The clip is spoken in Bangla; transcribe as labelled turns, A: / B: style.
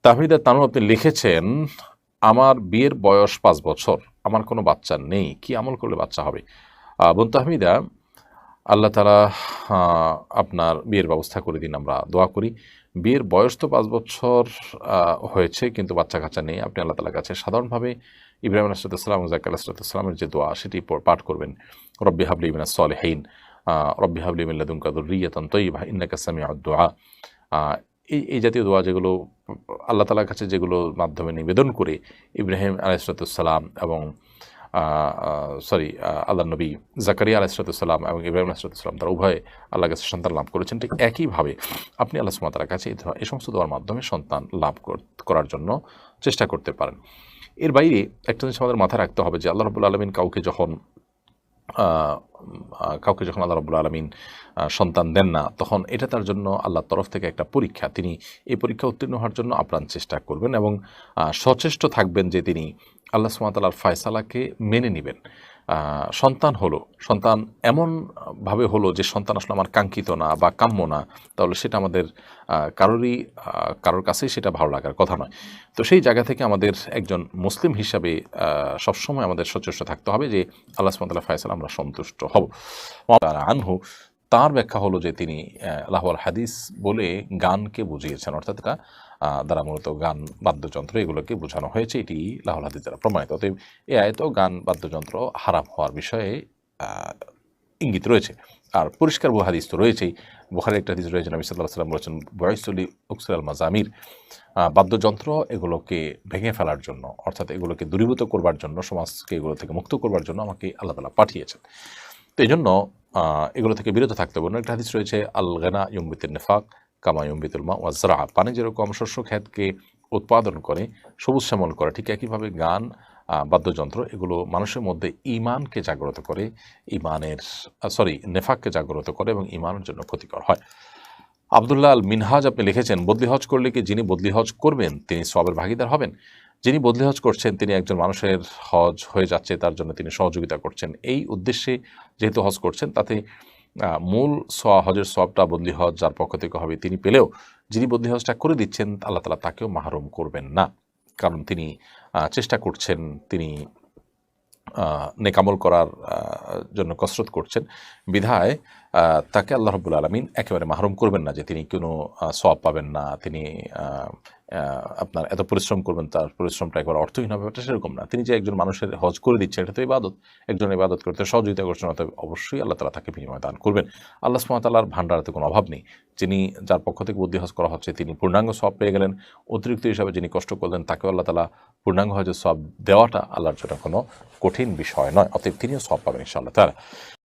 A: তাহমিদা তানু আপনি লিখেছেন, আমার বিয়ের বয়স 5 বছর, আমার কোনো বাচ্চা নেই, কি আমল করলে বাচ্চা হবে? বোন তাহমিদা, আল্লাহ তাআলা আপনার বিয়ের ব্যবস্থা করে দিন, আমরা দোয়া করি। বিয়ের বয়স তো 5 বছর হয়েছে, কিন্তু বাচ্চা কাচ্চা নেই। আপনি আল্লাহ তাআলার কাছে সাধারণভাবে ইব্রাহিম আলাইহিসসালাম ও যাকারিয়া আলাইহিসসালামের যে দোয়া সেটি পাঠ করবেন। রব্বি হাবলি মিনাস সলিহিন, রব্বি হাবলি মিন লাদুনকা যুররিয়াতান তাইয়্যিবা ইন্নাকা সামিউদ দুআ। এই জাতীয় দোয়া যেগুলো আল্লাহ তাআলার কাছে, যেগুলোর মাধ্যমে নিবেদন করে ইব্রাহিম আলাইহিসসালাম এবং আল্লাহর নবী জাকারিয়া আলাইহিসসালাম এবং ইব্রাহিম আলাইহিসসালাম তারা উভয়ে আল্লাহর কাছে সন্তান লাভ করেছেন। ঠিক একইভাবে আপনি আল্লাহ সুবহানাহু ওয়া তাআলার কাছে এই সমস্ত দোয়ার মাধ্যমে সন্তান লাভ করার জন্য চেষ্টা করতে পারেন। এর বাইরে একটা জিনিস আমাদের মাথায় রাখতে হবে যে আল্লাহ রাব্বুল আলামিন কাউকে যখন আল্লাহ রাব্বুল আলামিন সন্তান দেন না, তখন এটা তার জন্য আল্লাহর তরফ থেকে একটা পরীক্ষা। তিনি এই পরীক্ষা উত্তীর্ণ হওয়ার জন্য আপ্রাণ চেষ্টা করবেন এবং সচেষ্ট থাকবেন যে তিনি আল্লাহ সুবহানাহু ওয়া তাআলার ফয়সালাকে মেনে নিবেন। সন্তান এমনভাবে হলো যে সন্তান আসলে আমার কাঙ্ক্ষিত না বা কাম্য না, তাহলে সেটা আমাদের কারোর কাছেই সেটা ভালো লাগার কথা নয়। তো সেই জায়গা থেকে আমাদের একজন মুসলিম হিসাবে সবসময় আমাদের সচেষ্ট থাকতে হবে যে আল্লাহ সুবহানাহু ওয়া তাআলার ফয়সালা আমরা সন্তুষ্ট হব। আনহু তার ব্যাখ্যা হলো যে তিনি লাহওয়াল হাদিস বলে গানকে বুঝিয়েছেন, অর্থাৎ এটা দ্বারা মূলত গান বাদ্যযন্ত্র এগুলোকে বোঝানো হয়েছে, এটি লাহওয়াল হাদিস দ্বারা প্রমাণিত। অতএব এই আয়াতেও গান বাদ্যযন্ত্র হারাম হওয়ার বিষয়ে ইঙ্গিত রয়েছে। আর পরিষ্কার হাদিস তো রয়েছেই। বুখারীর একটা হাদিস রয়েছে, নবী সাল্লাল্লাহু আলাইহি ওয়াসাল্লাম বলেছেন, বুইসুলি উকসিরাল মাজামির, বাদ্যযন্ত্র এগুলোকে ভেঙে ফেলার জন্য, অর্থাৎ এগুলোকে দূরীভূত করবার জন্য, সমাজকে এগুলো থেকে মুক্ত করবার জন্য আমাকে আল্লাহ তাআলা পাঠিয়েছেন। তো এই জন্য এগুলো থেকে বিরত থাকতে হবে। একটা হাদিস রয়েছে, আল গানা ইউমবিতুন নিফাক কামা ইউমবিতুল মা ওয়াজ যারআ, পানি যেরকম শস্য ক্ষেতকে উৎপাদন করে, সবুজ শ্যামল করে, ঠিক একইভাবে গান বাদ্যযন্ত্র এগুলো মানুষের মধ্যে ঈমানকে জাগ্রত করে, নেফাককে জাগ্রত করে এবং ঈমানের জন্য ক্ষতিকর হয়। আব্দুল্লাহ আল মিনহাজ আপনি লিখেছেন, বদলি হজ করলে কি যিনি বদলি হজ করবেন তিনি সওয়াবের ভাগীদার হবেন? যিনি বদলি হজ করছেন তিনি একজন মানুষের হজ হয়ে যাচ্ছে, তার জন্য তিনি সহযোগিতা করছেন। এই উদ্দেশ্যে যেহেতু হজ করছেন, তাতে মূল হজের সওয়াবটা বদলি হজ যার পক্ষ থেকে হবে তিনি পেলেও, যিনি বদলি হজটা করে দিচ্ছেন আল্লাহ তাআলা তাকেও মাহরুম করবেন না, কারণ তিনি চেষ্টা করছেন, তিনি নেকামল করার জন্য কসরত করছেন। বিধায় তাকে আল্লাহ রাব্বুল আলামিন একেবারে মাহরুম করবেন না যে তিনি কোনো সওয়াব পাবেন না, তিনি আপনার এত পরিশ্রম করবেন, তার পরিশ্রমটা একবার অর্থহীন হবে, এটা সেরকম না। তিনি যে একজন মানুষের হজ করে দিচ্ছেন, এটা তো ইবাদত। একজন ইবাদত করতে সহযোগিতা করছেন, অতএব অবশ্যই আল্লাহ তাআলা তাকে বিনিময় দান করবেন। আল্লাহ সুবহানাহু ওয়া তাআলার ভান্ডারেতে কোনো অভাব নেই। যার পক্ষ থেকে বদলি হজ করা হচ্ছে তিনি পূর্ণাঙ্গ সওয়াব পেয়ে গেলেন। অতিরিক্ত হিসাবে যিনি কষ্ট করলেন তাকেও আল্লাহ তাআলা পূর্ণাঙ্গ হজের সওয়াব দেওয়াটা আল্লাহর জন্য কোনো কঠিন বিষয় নয়, অতএব তিনিও সওয়াব পাবেন ইনশাআল্লাহ তাআলা।